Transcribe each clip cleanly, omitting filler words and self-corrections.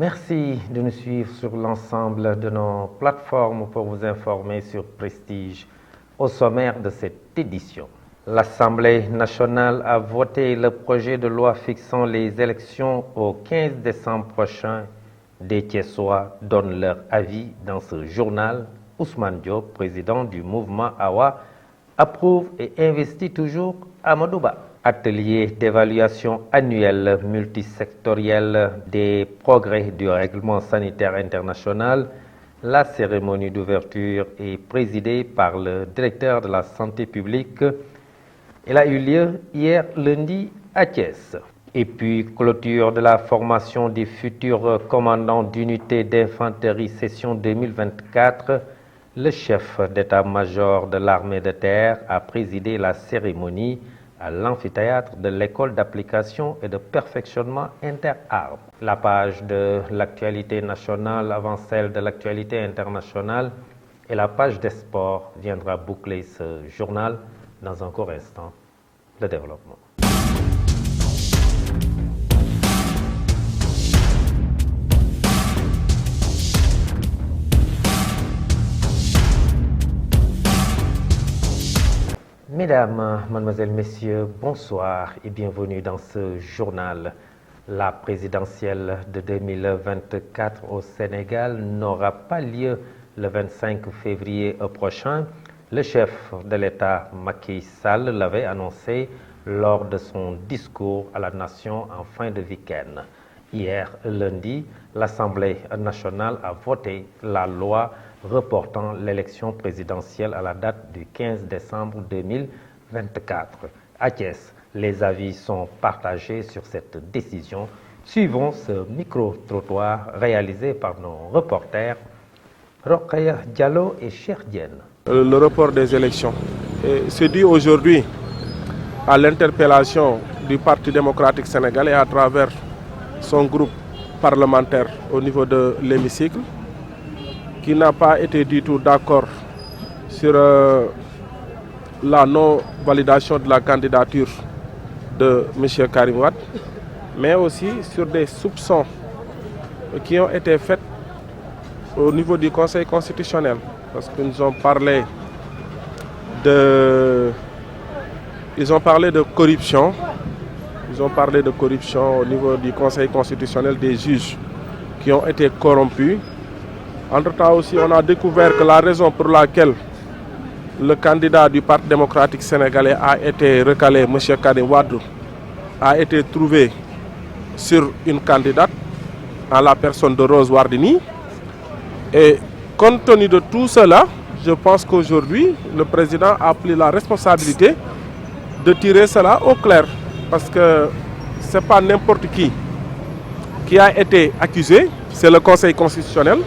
Merci de nous suivre sur l'ensemble de nos plateformes pour vous informer sur Prestige. Au sommaire de cette édition, l'Assemblée nationale a voté le projet de loi fixant les élections au 15 décembre prochain. Des Thiessois donnent leur avis dans ce journal. Ousmane Diop, président du mouvement AWA, approuve et investit toujours Amadou Ba. Atelier d'évaluation annuelle multisectorielle des progrès du règlement sanitaire international. La cérémonie d'ouverture est présidée par le directeur de la santé publique. Elle a eu lieu hier lundi à Thiès. Et puis, clôture de la formation des futurs commandants d'unité d'infanterie session 2024. Le chef d'état-major de l'armée de terre a présidé la cérémonie à l'amphithéâtre de l'école d'application et de perfectionnement interarmes. La page de l'actualité nationale avant celle de l'actualité internationale et la page des sports viendra boucler ce journal dans un court instant. Le développement. Mesdames, Mademoiselles, Messieurs, bonsoir et bienvenue dans ce journal. La présidentielle de 2024 au Sénégal n'aura pas lieu le 25 février prochain. Le chef de l'État, Macky Sall, l'avait annoncé lors de son discours à la nation en fin de week-end. Hier, lundi, l'Assemblée nationale a voté la loi reportant l'élection présidentielle à la date du 15 décembre 2024. À Thiès, les avis sont partagés sur cette décision. Suivons ce micro-trottoir réalisé par nos reporters Rokhaya Diallo et Cheikh Diène. Le report des élections se dit aujourd'hui à l'interpellation du Parti démocratique sénégalais à travers son groupe parlementaire au niveau de l'hémicycle, qui n'a pas été du tout d'accord sur la non-validation de la candidature de M. Karim Wade, mais aussi sur des soupçons qui ont été faits au niveau du Conseil constitutionnel, parce qu'ils ont parlé de corruption. Ils ont parlé de corruption au niveau du Conseil constitutionnel, des juges qui ont été corrompus. Entre-temps aussi, on a découvert que la raison pour laquelle le candidat du Parti démocratique sénégalais a été recalé, M. Karim Wade, a été trouvé sur une candidate en la personne de Rose Wardini. Et compte tenu de tout cela, je pense qu'aujourd'hui, le président a pris la responsabilité de tirer cela au clair. Parce que ce n'est pas n'importe qui a été accusé, c'est le Conseil constitutionnel,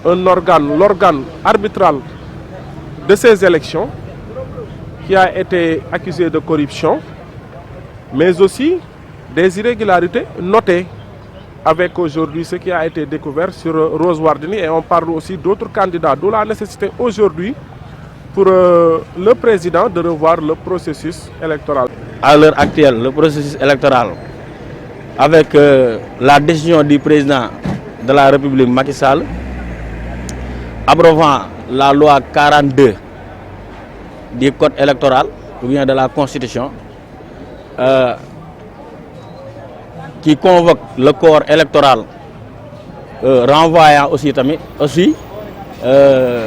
l'organe arbitral de ces élections, qui a été accusé de corruption, mais aussi des irrégularités notées, avec aujourd'hui ce qui a été découvert sur Rose Wardini, et on parle aussi d'autres candidats, d'où la nécessité aujourd'hui pour le président de revoir le processus électoral. À l'heure actuelle, le processus électoral, avec la décision du président de la République Macky Sall, abrogeant la loi 42 du code électoral, ou bien de la Constitution, qui convoque le corps électoral, renvoyant aussi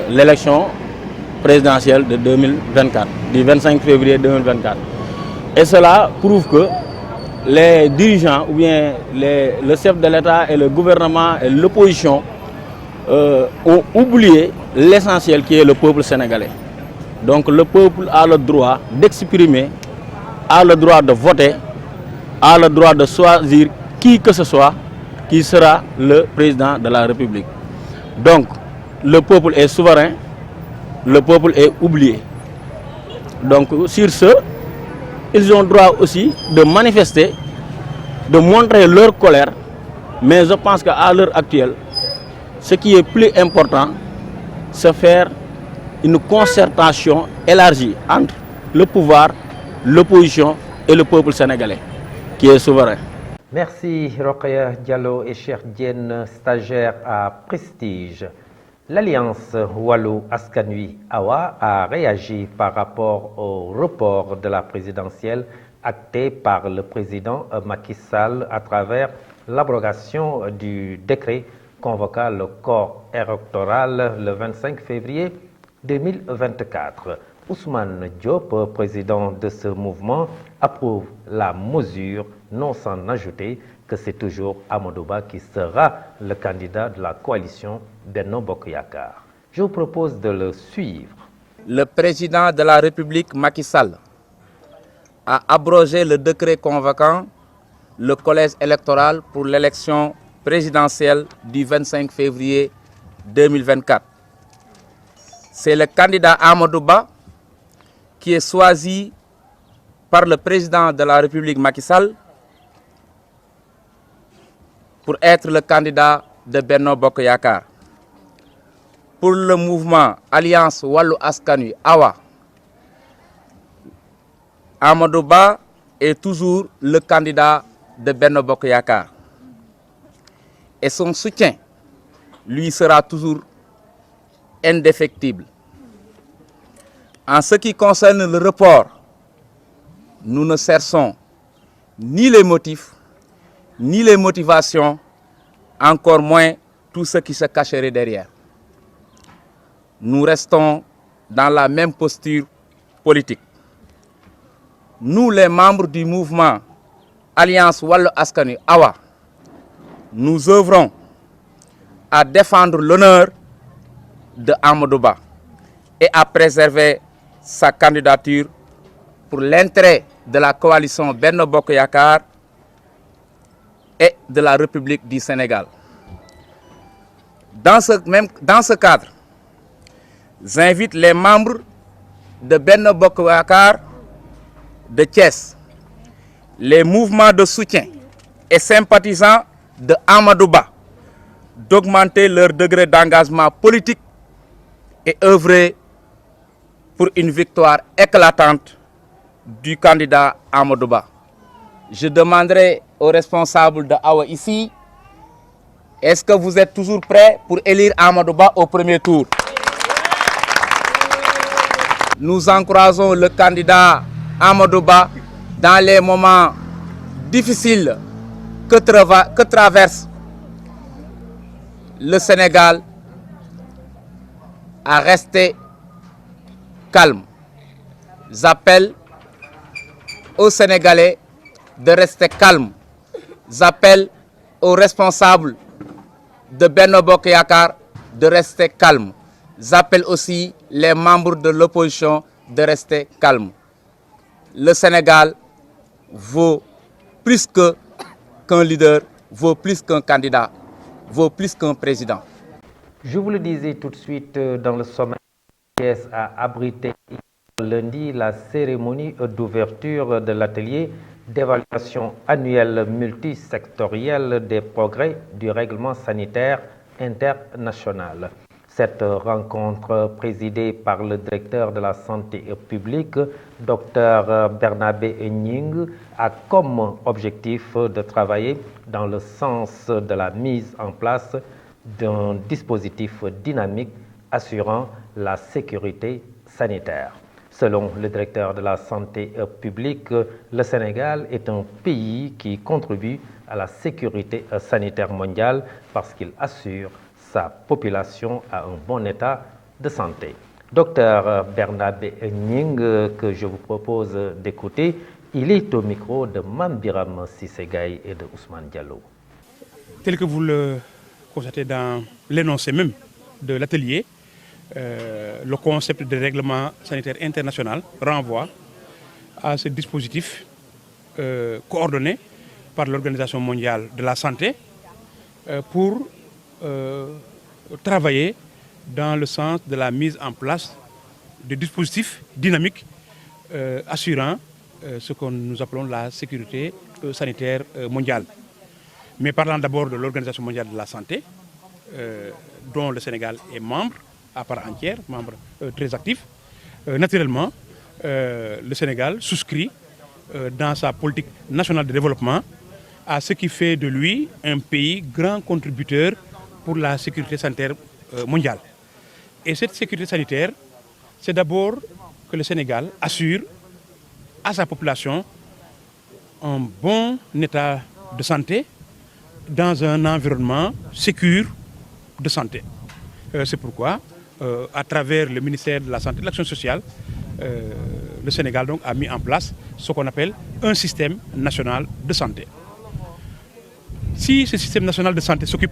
l'élection présidentielle de 2024, du 25 février 2024. Et cela prouve que les dirigeants, ou bien le chef de l'État et le gouvernement et l'opposition ont oublié l'essentiel qui est le peuple sénégalais. Donc le peuple a le droit d'exprimer, a le droit de voter, a le droit de choisir qui que ce soit qui sera le président de la République. Donc le peuple est souverain, le peuple est oublié. Donc sur ce, ils ont droit aussi de manifester, de montrer leur colère, mais je pense qu'à l'heure actuelle, ce qui est plus important, c'est faire une concertation élargie entre le pouvoir, l'opposition et le peuple sénégalais, qui est souverain. Merci Rokhaya Diallo et Cheikh Diène, stagiaire à Prestige. L'Alliance Wallu Askan Wi Awa a réagi par rapport au report de la présidentielle acté par le président Macky Sall à travers l'abrogation du décret convoquant le corps électoral le 25 février 2024. Ousmane Diop, président de ce mouvement, approuve la mesure, non sans ajouter que c'est toujours Amadou Ba qui sera le candidat de la coalition Benno Bokk Yakaar. Je vous propose de le suivre. Le président de la République, Macky Sall, a abrogé le décret convoquant le collège électoral pour l'élection présidentielle du 25 février 2024. C'est le candidat Amadou Ba qui est choisi par le président de la République, Macky Sall, pour être le candidat de Benno Bokk Yakaar. Pour le mouvement Alliance Wallu Askan Wi Awa, Amadou Ba est toujours le candidat de Benno Bokk Yakaar. Et son soutien lui sera toujours indéfectible. En ce qui concerne le report, nous ne cherchons ni les motifs, ni les motivations, encore moins tout ce qui se cacherait derrière. Nous restons dans la même posture politique. Nous, les membres du mouvement Alliance Wallu Askan Wi Awa, nous œuvrons à défendre l'honneur de Amadou Ba et à préserver sa candidature pour l'intérêt de la coalition Benno Bokk Yakaar et de la République du Sénégal. Dans ce cadre, j'invite les membres de Benno Bokk Yakaar de Thiès, les mouvements de soutien et sympathisants de Amadou Ba d'augmenter leur degré d'engagement politique et œuvrer pour une victoire éclatante du candidat Amadou Ba. Je demanderai aux responsables de Awa ici, est-ce que vous êtes toujours prêts pour élire Amadou Ba au premier tour? Nous encourageons le candidat Amadou Ba dans les moments difficiles que traverse le Sénégal à rester calme. J'appelle aux Sénégalais de rester calmes. J'appelle aux responsables de Benno Bokk Yakaar de rester calmes. J'appelle aussi les membres de l'opposition de rester calmes. Le Sénégal vaut plus qu'un leader, vaut plus qu'un candidat, vaut plus qu'un président. Je vous le disais tout de suite, dans le sommet, Thiès a abrité lundi la cérémonie d'ouverture de l'atelier d'évaluation annuelle multisectorielle des progrès du règlement sanitaire international. Cette rencontre présidée par le directeur de la santé publique, Dr Bernabé Nying, a comme objectif de travailler dans le sens de la mise en place d'un dispositif dynamique assurant la sécurité sanitaire. Selon le directeur de la santé publique, le Sénégal est un pays qui contribue à la sécurité sanitaire mondiale parce qu'il assure sa population à un bon état de santé. Docteur Bernabé Nying, que je vous propose d'écouter, il est au micro de Mame Biram Cissé Gaye et de Ousmane Diallo. Tel que vous le constatez dans l'énoncé même de l'atelier, le concept de règlement sanitaire international renvoie à ce dispositif coordonné par l'Organisation mondiale de la santé pour travailler dans le sens de la mise en place de dispositifs dynamiques assurant ce que nous appelons la sécurité sanitaire mondiale. Mais parlant d'abord de l'Organisation mondiale de la santé, dont le Sénégal est membre à part entière, membre très actif, naturellement, le Sénégal souscrit dans sa politique nationale de développement à ce qui fait de lui un pays grand contributeur pour la sécurité sanitaire mondiale. Et cette sécurité sanitaire, c'est d'abord que le Sénégal assure à sa population un bon état de santé dans un environnement sécur de santé. C'est pourquoi, à travers le ministère de la Santé et de l'Action sociale, le Sénégal donc, a mis en place ce qu'on appelle un système national de santé. Si ce système national de santé s'occupe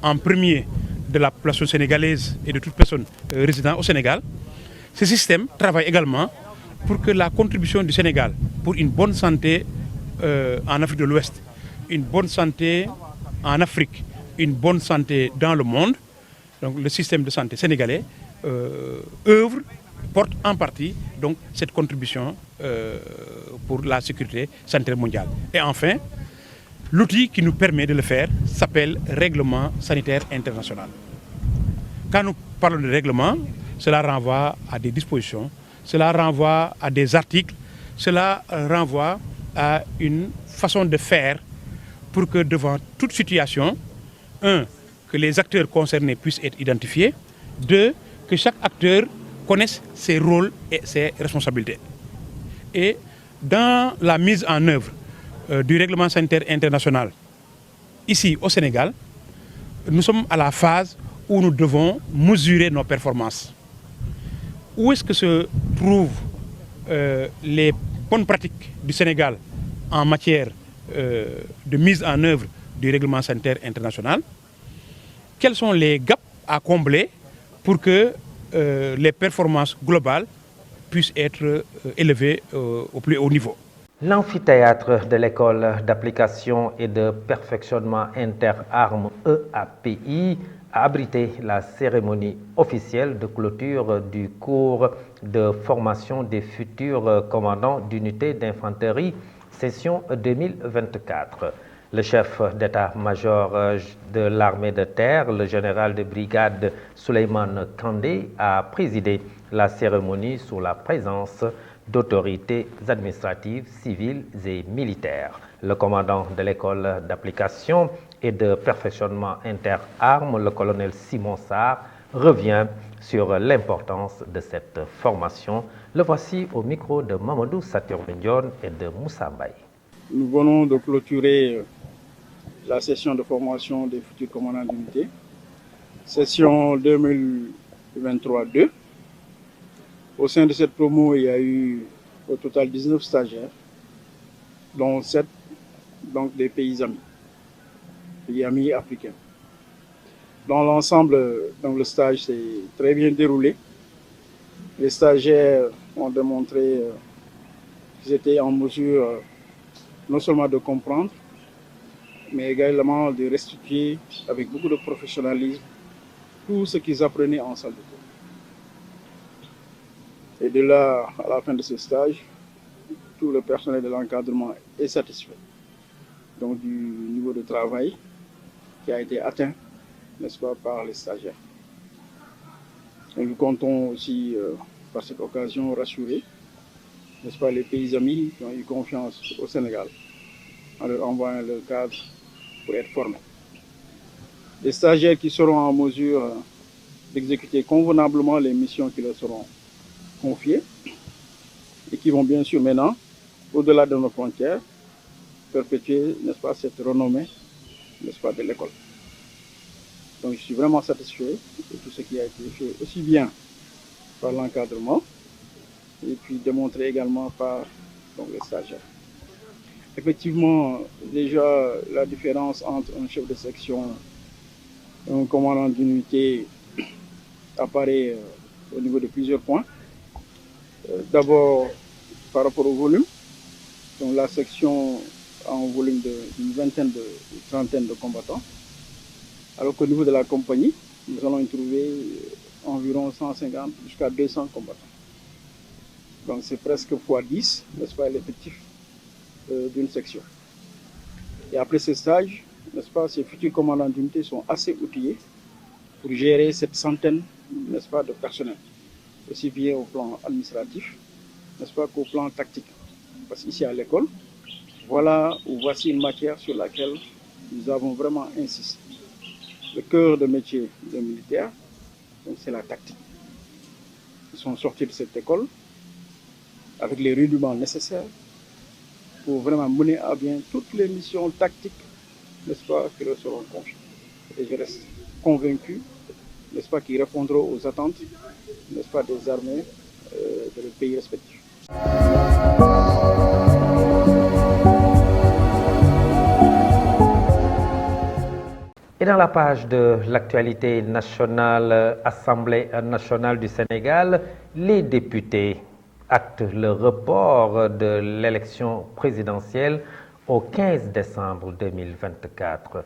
en premier de la population sénégalaise et de toute personne résidant au Sénégal, ce système travaille également pour que la contribution du Sénégal pour une bonne santé en Afrique de l'Ouest, une bonne santé en Afrique, une bonne santé dans le monde, donc le système de santé sénégalais porte en partie donc, cette contribution pour la sécurité sanitaire mondiale. Et enfin, l'outil qui nous permet de le faire s'appelle Règlement sanitaire international. Quand nous parlons de règlement, cela renvoie à des dispositions, cela renvoie à des articles, cela renvoie à une façon de faire pour que devant toute situation, que les acteurs concernés puissent être identifiés, que chaque acteur connaisse ses rôles et ses responsabilités. Et dans la mise en œuvre du règlement sanitaire international, ici au Sénégal, nous sommes à la phase où nous devons mesurer nos performances. Où est-ce que se trouvent les bonnes pratiques du Sénégal en matière de mise en œuvre du règlement sanitaire international? Quels sont les gaps à combler pour que les performances globales puissent être élevées au plus haut niveau? L'amphithéâtre de l'école d'application et de perfectionnement interarmes EAPI a abrité la cérémonie officielle de clôture du cours de formation des futurs commandants d'unités d'infanterie session 2024. Le chef d'état-major de l'armée de terre, le général de brigade Souleymane Kandé, a présidé la cérémonie sous la présence d'autorités administratives, civiles et militaires. Le commandant de l'école d'application et de perfectionnement interarmes, le colonel Simon Sarr, revient sur l'importance de cette formation. Le voici au micro de Mamadou Saturmindion et de Moussa Mbaye. Nous venons de clôturer la session de formation des futurs commandants d'unité, session 2023-2. Au sein de cette promo, il y a eu au total 19 stagiaires, dont 7 donc, des pays amis africains. Dans l'ensemble, le stage s'est très bien déroulé. Les stagiaires ont démontré qu'ils étaient en mesure non seulement de comprendre, mais également de restituer avec beaucoup de professionnalisme tout ce qu'ils apprenaient en salle de cours. Et de là, à la fin de ce stage, tout le personnel de l'encadrement est satisfait donc, du niveau de travail qui a été atteint, n'est-ce pas, par les stagiaires. Et nous comptons aussi, par cette occasion, rassurer, n'est-ce pas, les pays amis qui ont eu confiance au Sénégal en leur envoyant le cadre pour être formés. Les stagiaires qui seront en mesure d'exécuter convenablement les missions qui leur seront confiées et qui vont bien sûr maintenant, au-delà de nos frontières, perpétuer, n'est-ce pas, cette renommée, n'est-ce pas, de l'école. Donc je suis vraiment satisfait de tout ce qui a été fait aussi bien par l'encadrement et puis démontré également par donc, les stagiaires. Effectivement, déjà la différence entre un chef de section et un commandant d'unité apparaît au niveau de plusieurs points. D'abord, par rapport au volume, donc la section a un volume d'une vingtaine de trentaine de combattants, alors qu'au niveau de la compagnie, nous allons y trouver environ 150 jusqu'à 200 combattants. Donc c'est presque x10, n'est-ce pas, l'effectif d'une section. Et après ce stage, n'est-ce pas, ces futurs commandants d'unité sont assez outillés pour gérer cette centaine, n'est-ce pas, de personnel, aussi bien au plan administratif, n'est-ce pas, qu'au plan tactique. Parce qu'ici à l'école, Voici une matière sur laquelle nous avons vraiment insisté. Le cœur de métier des militaires, c'est la tactique. Ils sont sortis de cette école avec les rudiments nécessaires pour vraiment mener à bien toutes les missions tactiques, n'est-ce pas, qui leur seront confiées. Et je reste convaincu, n'est-ce pas, qu'ils répondront aux attentes, n'est-ce pas, des armées de leurs pays respectifs. Et dans la page de l'actualité nationale, Assemblée nationale du Sénégal, les députés actent le report de l'élection présidentielle au 15 décembre 2024.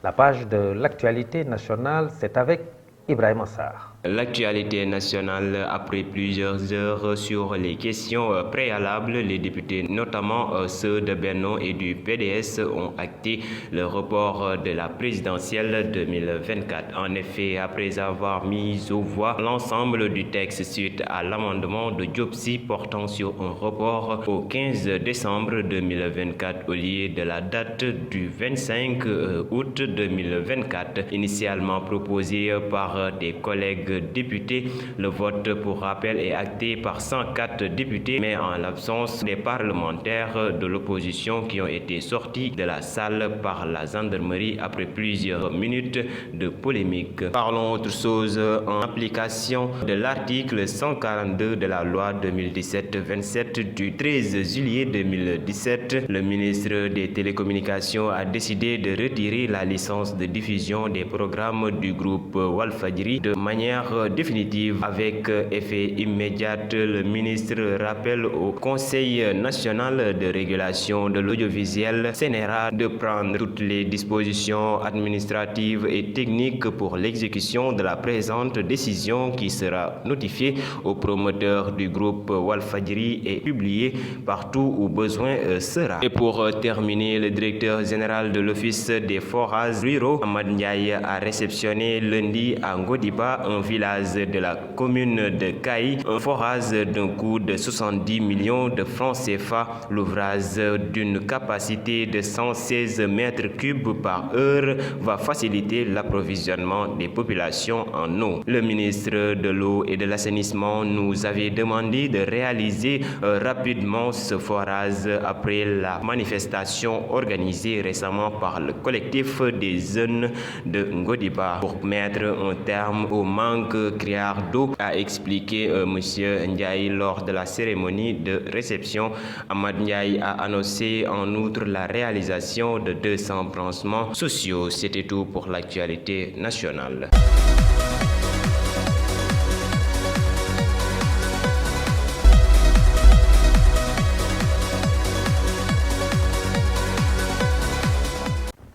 La page de l'actualité nationale, c'est avec Ibrahima Sarr. L'actualité nationale, après plusieurs heures sur les questions préalables, les députés, notamment ceux de Benno et du PDS, ont acté le report de la présidentielle 2024. En effet, après avoir mis aux voix l'ensemble du texte suite à l'amendement de Diopsi portant sur un report au 15 décembre 2024 au lieu de la date du 25 août 2024, initialement proposée par des collègues députés. Le vote, pour rappel, est acté par 104 députés, mais en l'absence des parlementaires de l'opposition qui ont été sortis de la salle par la gendarmerie après plusieurs minutes de polémique. Parlons autre chose. En application de l'article 142 de la loi 2017-27 du 13 juillet 2017, le ministre des Télécommunications a décidé de retirer la licence de diffusion des programmes du groupe Walfadjri de manière définitive avec effet immédiat. Le ministre rappelle au Conseil national de régulation de l'audiovisuel CNRA de prendre toutes les dispositions administratives et techniques pour l'exécution de la présente décision qui sera notifiée aux promoteurs du groupe Walfadjri et publiée partout où besoin sera. Et pour terminer, le directeur général de l'Office des forages ruraux, Ahmad Ndiaye, a réceptionné lundi à Ngodiba, un village de la commune de Kaï, un forage d'un coût de 70 millions de francs CFA. L'ouvrage d'une capacité de 116 mètres cubes par heure va faciliter l'approvisionnement des populations en eau. Le ministre de l'eau et de l'assainissement nous avait demandé de réaliser rapidement ce forage après la manifestation organisée récemment par le collectif des jeunes de Ngodiba pour mettre un terme au manque criard d'eau, a expliqué M. Ndiaye lors de la cérémonie de réception. Ahmad Ndiaye a annoncé en outre la réalisation de 200 branchements sociaux. C'était tout pour l'actualité nationale.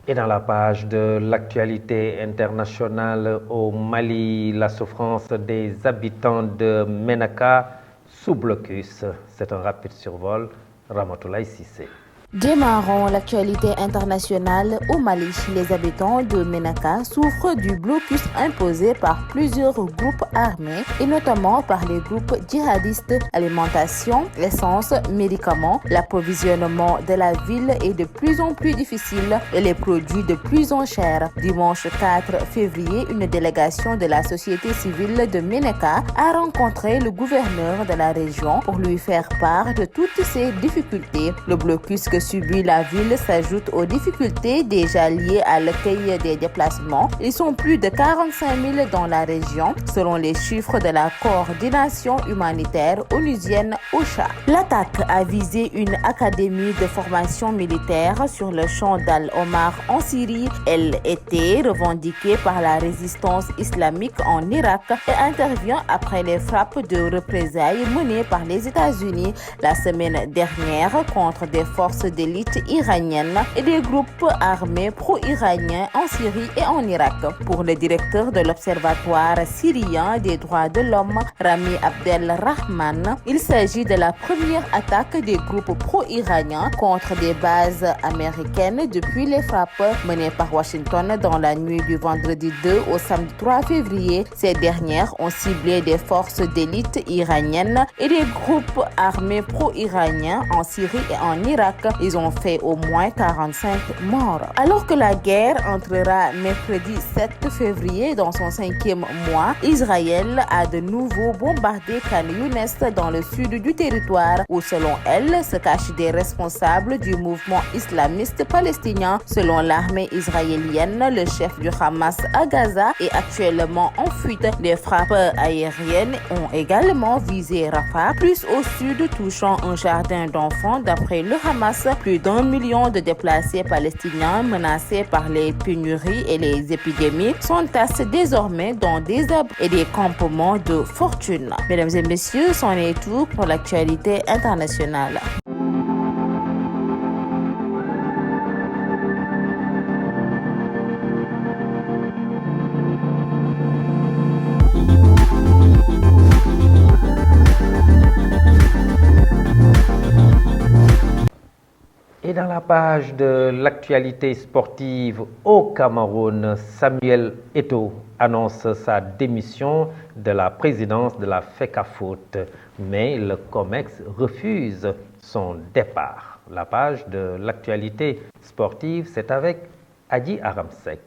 Et dans la page de l'actualité internationale, au Mali, la souffrance des habitants de Ménaka sous blocus. C'est un rapide survol. Ramatoulaye Cissé. Démarrons l'actualité internationale au Mali. Les habitants de Ménaka souffrent du blocus imposé par plusieurs groupes armés et notamment par les groupes djihadistes. Alimentation, essence, médicaments, l'approvisionnement de la ville est de plus en plus difficile et les produits de plus en cher. Dimanche 4 février, une délégation de la société civile de Ménaka a rencontré le gouverneur de la région pour lui faire part de toutes ces difficultés. Le blocus que subit la ville s'ajoute aux difficultés déjà liées à l'accueil des déplacements. Ils sont plus de 45 000 dans la région, selon les chiffres de la coordination humanitaire onusienne OCHA. L'attaque a visé une académie de formation militaire sur le champ d'Al-Omar en Syrie. Elle était revendiquée par la résistance islamique en Irak et intervient après les frappes de représailles menées par les États-Unis la semaine dernière contre des forces d'élite iraniennes et des groupes armés pro-iraniens en Syrie et en Irak. Pour le directeur de l'Observatoire syrien des droits de l'homme, Rami Abdelrahman, il s'agit de la première attaque des groupes pro-iraniens contre des bases américaines depuis les frappes menées par Washington dans la nuit du vendredi 2 au samedi 3 février. Ces dernières ont ciblé des forces d'élite iraniennes et des groupes armés pro-iraniens en Syrie et en Irak. ils ont fait au moins 45 morts. Alors que la guerre entrera mercredi 7 février dans son 5e mois, Israël a de nouveau bombardé Khan Younes dans le sud du territoire où, selon elle, se cachent des responsables du mouvement islamiste palestinien. Selon l'armée israélienne, le chef du Hamas à Gaza est actuellement en fuite. Les frappes aériennes ont également visé Rafah, plus au sud, touchant un jardin d'enfants. D'après le Hamas, plus d'1 million de déplacés palestiniens menacés par les pénuries et les épidémies s'entassent désormais dans des abris et des campements de fortune. Mesdames et messieurs, c'en est tout pour l'actualité internationale. Et dans la page de l'actualité sportive au Cameroun, Samuel Eto'o annonce sa démission de la présidence de la FECAFOOT, mais le COMEX refuse son départ. La page de l'actualité sportive, c'est avec Adi Aramsek.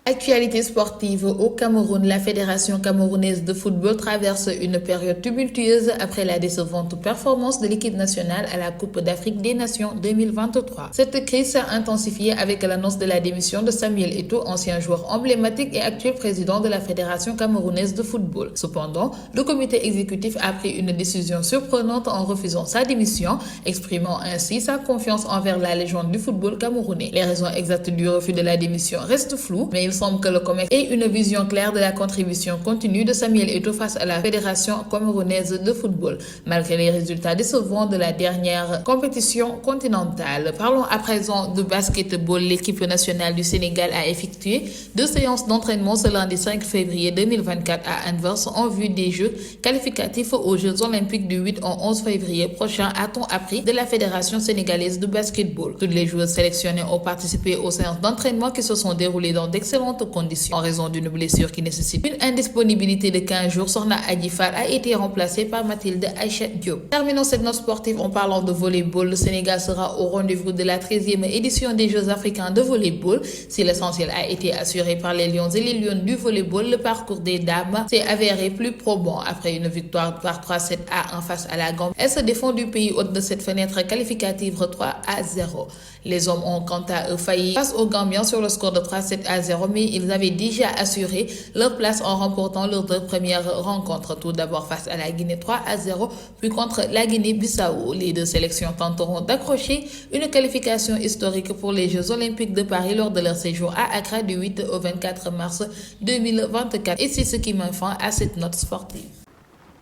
Actualité sportive au Cameroun, la Fédération camerounaise de football traverse une période tumultueuse après la décevante performance de l'équipe nationale à la Coupe d'Afrique des Nations 2023. Cette crise s'est intensifiée avec l'annonce de la démission de Samuel Eto'o, ancien joueur emblématique et actuel président de la Fédération camerounaise de football. Cependant, le comité exécutif a pris une décision surprenante en refusant sa démission, exprimant ainsi sa confiance envers la légende du football camerounais. Les raisons exactes du refus de la démission restent floues, mais il semble que le COMEX ait une vision claire de la contribution continue de Samuel Eto'o face à la Fédération camerounaise de football, malgré les résultats décevants de la dernière compétition continentale. Parlons à présent de basketball. L'équipe nationale du Sénégal a effectué 2 séances d'entraînement ce lundi 5 février 2024 à Anvers en vue des Jeux qualificatifs aux Jeux olympiques du 8 au 11 février prochain, a-t-on appris de la Fédération sénégalaise de basketball. Toutes les joueurs sélectionnés ont participé aux séances d'entraînement qui se sont déroulées dans d'excellentes conditions. En raison d'une blessure qui nécessite une indisponibilité de 15 jours, Sorna Adjifar a été remplacée par Mathilde Aïcha Diop. Terminons cette note sportive en parlant de volleyball. Le Sénégal sera au rendez-vous de la 13e édition des Jeux africains de volleyball. Si l'essentiel a été assuré par les Lions et les Lions du volleyball, le parcours des dames s'est avéré plus probant. Après une victoire par 3-7 à 1 face à la Gambie, elles se défendent du pays hôte de cette fenêtre qualificative 3-0. Les hommes ont quant à eux failli face aux Gambiens sur le score de 3-7-0, mais ils avaient déjà assuré leur place en remportant leurs 2 premières rencontres. Tout d'abord face à la Guinée 3-0, puis contre la Guinée-Bissau. Les 2 sélections tenteront d'accrocher une qualification historique pour les Jeux Olympiques de Paris lors de leur séjour à Accra du 8 au 24 mars 2024. Et c'est ce qui met fin à cette note sportive.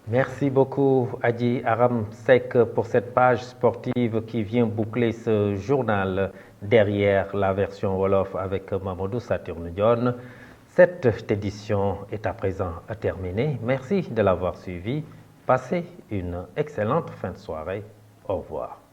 Merci beaucoup Adi Aramsek pour cette page sportive qui vient boucler ce journal derrière la version Wolof avec Mamadou Saturne Dione. Cette édition est à présent terminée. Merci de l'avoir suivi. Passez une excellente fin de soirée. Au revoir.